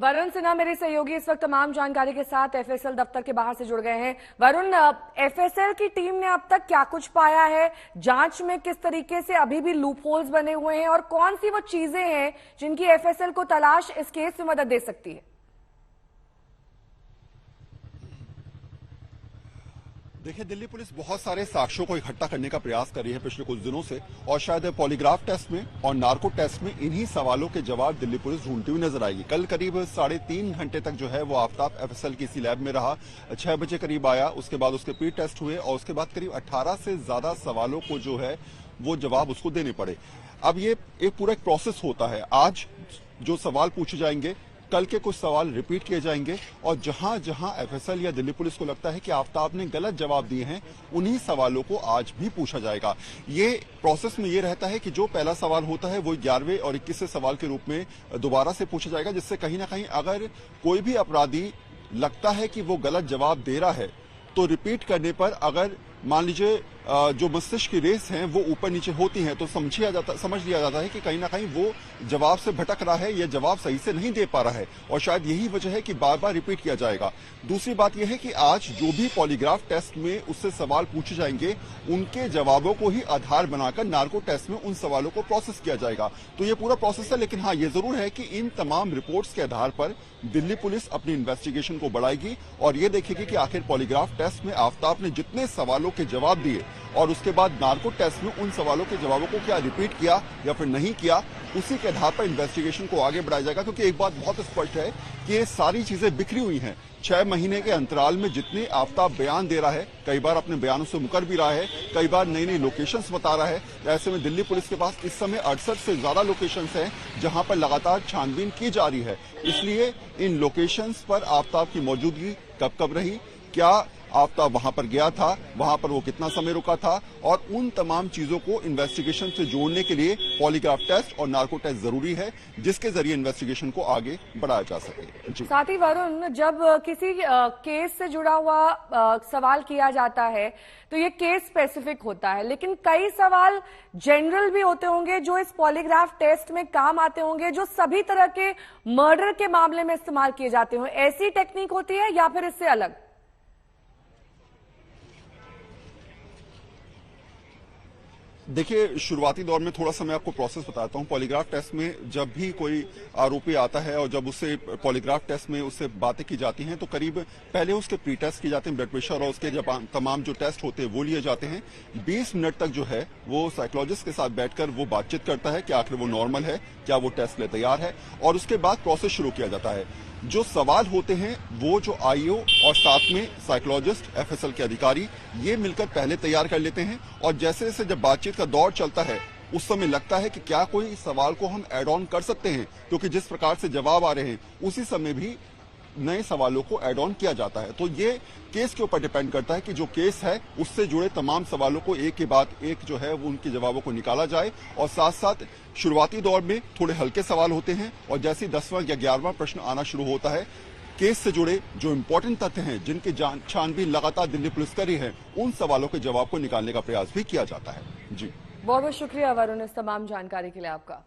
वरुण सिन्हा मेरे सहयोगी इस वक्त तमाम जानकारी के साथ एफएसएल दफ्तर के बाहर से जुड़ गए हैं। वरुण, एफएसएल की टीम ने अब तक क्या कुछ पाया है, जांच में किस तरीके से अभी भी लूप होल्स बने हुए हैं और कौन सी वो चीजें हैं जिनकी एफएसएल को तलाश इस केस में मदद दे सकती है? देखिए, दिल्ली पुलिस बहुत सारे साक्ष्यों को इकट्ठा करने का प्रयास कर रही है पिछले कुछ दिनों से, और शायद पॉलीग्राफ टेस्ट में और नार्को टेस्ट में इन्हीं सवालों के जवाब दिल्ली पुलिस ढूंढती हुई नजर आएगी। कल करीब 3.5 घंटे तक जो है वो आफ्ताब एफएसएल की इसी लैब में रहा। 6 बजे करीब आया, उसके बाद उसके प्री टेस्ट हुए और उसके बाद करीब 18 से ज्यादा सवालों को जो है वो जवाब उसको देने पड़े। अब ये एक पूरा एक प्रोसेस होता है। आज जो सवाल पूछे जाएंगे, कल के कुछ सवाल रिपीट किए जाएंगे और जहां जहां एफएसएल या दिल्ली पुलिस को लगता है कि आफ्ताब ने गलत जवाब दिए हैं, उन्हीं सवालों को आज भी पूछा जाएगा। ये प्रोसेस में ये रहता है कि जो पहला सवाल होता है वो 11वें और 21वें सवाल के रूप में दोबारा से पूछा जाएगा, जिससे कहीं ना कहीं अगर कोई भी अपराधी लगता है कि वो गलत जवाब दे रहा है तो रिपीट करने पर अगर मान लीजिए जो मस्तिष्क की रेस हैं वो ऊपर नीचे होती हैं तो समझ लिया जाता है कि कहीं ना कहीं वो जवाब से भटक रहा है या जवाब सही से नहीं दे पा रहा है, और शायद यही वजह है कि बार बार रिपीट किया जाएगा। दूसरी बात यह है कि आज जो भी पॉलीग्राफ टेस्ट में उससे सवाल पूछे जाएंगे, उनके जवाबों को ही आधार बनाकर नार्को टेस्ट में उन सवालों को प्रोसेस किया जाएगा। तो ये पूरा प्रोसेस है, लेकिन हाँ, ये जरूर है कि इन तमाम रिपोर्ट्स के आधार पर दिल्ली पुलिस अपनी इन्वेस्टिगेशन को बढ़ाएगी और ये देखेगी कि आखिर पॉलीग्राफ टेस्ट में आफ्ताब ने जितने सवालों के जवाब दिए और उसके बाद नार्को टेस्ट में उन सवालों के जवाबों को क्या रिपीट किया या फिर नहीं किया, उसी के आधार पर इन्वेस्टिगेशन को आगे बढ़ाया जाएगा। क्योंकि एक बात बहुत स्पष्ट है कि ये सारी चीजें बिखरी हुई हैं। 6 महीने के अंतराल में जितने आफ्ताब बयान दे रहा है, कई बार अपने बयानों से मुकर भी रहा है, कई बार नई नई लोकेशंस बता रहा है। ऐसे में दिल्ली पुलिस के पास इस समय 68 से ज्यादा लोकेशंस हैं जहां पर लगातार छानबीन की जा रही है। इसलिए इन लोकेशंस पर आफ्ताब की मौजूदगी कब कब रही, क्या आफ्ताब वहां पर गया था, वहां पर वो कितना समय रुका था, और उन तमाम चीजों को इन्वेस्टिगेशन से जोड़ने के लिए पॉलीग्राफ टेस्ट और नार्को टेस्ट जरूरी है, जिसके जरिए इन्वेस्टिगेशन को आगे बढ़ाया जा सके। साथ ही वरुण, जब किसी केस से जुड़ा हुआ सवाल किया जाता है तो ये केस स्पेसिफिक होता है, लेकिन कई सवाल जनरल भी होते होंगे जो इस पॉलीग्राफ टेस्ट में काम आते होंगे, जो सभी तरह के मर्डर के मामले में इस्तेमाल किए जाते हों। ऐसी टेक्निक होती है या फिर इससे अलग? देखिए, शुरुआती दौर में थोड़ा सा मैं आपको प्रोसेस बताता हूं। पॉलीग्राफ टेस्ट में जब भी कोई आरोपी आता है और जब उससे पॉलीग्राफ टेस्ट में उससे बातें की जाती हैं तो करीब पहले उसके प्री टेस्ट किए जाते हैं, ब्लड प्रेशर और उसके जब तमाम जो टेस्ट होते हैं वो लिए जाते हैं। 20 मिनट तक जो है वो साइकोलॉजिस्ट के साथ बैठकर वो बातचीत करता है कि आखिर वो नॉर्मल है, क्या वो टेस्ट ले तैयार है, और उसके बाद प्रोसेस शुरू किया जाता है। जो सवाल होते हैं वो जो आईओ और साथ में साइकोलॉजिस्ट, एफएसएल के अधिकारी, ये मिलकर पहले तैयार कर लेते हैं, और जैसे जैसे जब बातचीत का दौर चलता है उस समय लगता है कि क्या कोई सवाल को हम ऐड ऑन कर सकते हैं, क्योंकि जिस प्रकार से जवाब आ रहे हैं उसी समय भी नए सवालों को ऐड ऑन किया जाता है। तो ये केस के ऊपर डिपेंड करता है कि जो केस है उससे जुड़े तमाम सवालों को एक के बाद एक जो है वो उनके जवाबों को निकाला जाए, और साथ साथ शुरुआती दौर में थोड़े हल्के सवाल होते हैं और जैसे 10वां या 11वां प्रश्न आना शुरू होता है, केस से जुड़े जो इंपॉर्टेंट तथ्य हैं जिनकी छानबीन लगातार दिल्ली पुलिस कर रही है, उन सवालों के जवाब को निकालने का प्रयास भी किया जाता है। जी, बहुत बहुत शुक्रिया वरुण इस तमाम जानकारी के लिए आपका।